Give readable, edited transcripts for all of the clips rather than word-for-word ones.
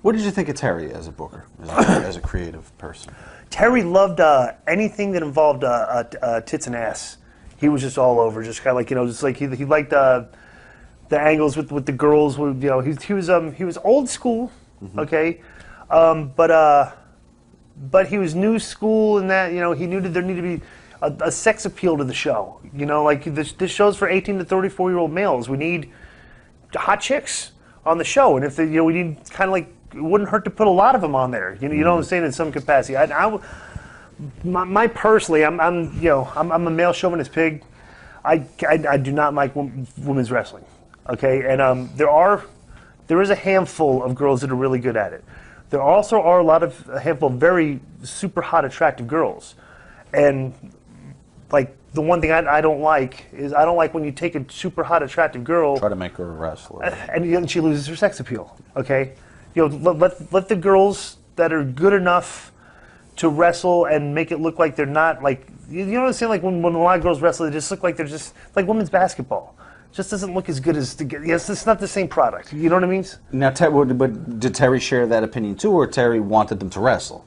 What did you think of Terry as a booker, as a creative person? Terry loved anything that involved tits and ass. He was just all over, just kind of like, you know, just like he liked the angles with the girls. You know, he was old school, okay, but he was new school in that, you know, he knew that there needed to be a sex appeal to the show. You know, like this show's for 18 to 34-year-old males. We need hot chicks on the show, and if you know, we need kind of like, it wouldn't hurt to put a lot of them on there. You know what I'm saying, in some capacity. My personally, I'm a male chauvinist pig. I do not like women's wrestling. Okay, and there is a handful of girls that are really good at it. There also are a handful of very super hot, attractive girls, and like the one thing I don't like is I don't like when you take a super hot, attractive girl, try to make her a wrestler, and she loses her sex appeal. Okay, you know, let the girls that are good enough to wrestle and make it look like they're not, like, you know what I'm saying? Like when a lot of girls wrestle, they just look like they're just like women's basketball. Just doesn't look as good as yes, it's not the same product. You know what I mean? Now, but did Terry share that opinion too, or Terry wanted them to wrestle?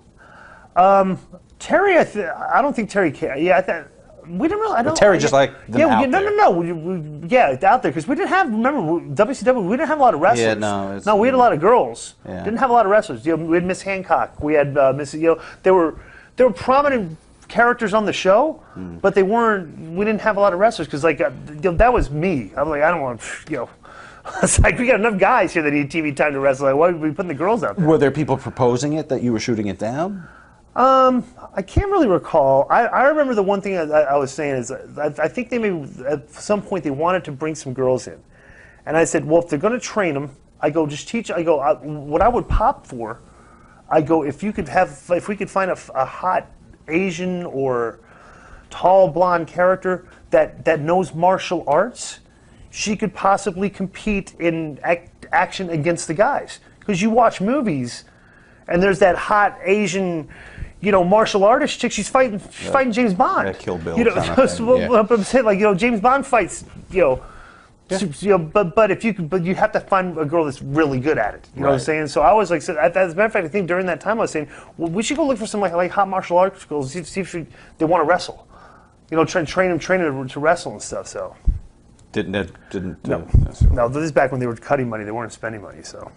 Terry, I don't think Terry cared. Yeah, we didn't really. I don't. But Terry just like them out there. No. Yeah, out there, because we didn't have. Remember, WCW. We didn't have a lot of wrestlers. Yeah, no. We had a lot of girls. Yeah. Didn't have a lot of wrestlers. You know, we had Miss Hancock. We had Miss. You know, there were prominent characters on the show, but they weren't. We didn't have a lot of wrestlers because, like, you know, that was me. I'm like, I don't want, you know. It's like, we got enough guys here that need TV time to wrestle. Like, why are we putting the girls out there? Were there people proposing it that you were shooting it down? I can't really recall. I remember the one thing I was saying is I think they maybe at some point they wanted to bring some girls in, and I said, well, if they're going to train them, I go, just teach. I go, what I would pop for, I go, if we could find a hot Asian or tall blonde character that knows martial arts, she could possibly compete in action against the guys. Because you watch movies, and there's that hot Asian, you know, martial artist chick. She's fighting James Bond. Yeah, Kill Bill. You know, I'm saying, like, you know, James Bond fights, you know. Yeah. You know, but you have to find a girl that's really good at it. You know what I'm saying? So I was like, as a matter of fact, I think during that time I was saying, well, we should go look for some like hot martial arts girls, see if they want to wrestle. You know, train them to wrestle and stuff. So didn't no, this is back when they were cutting money, they weren't spending money. So.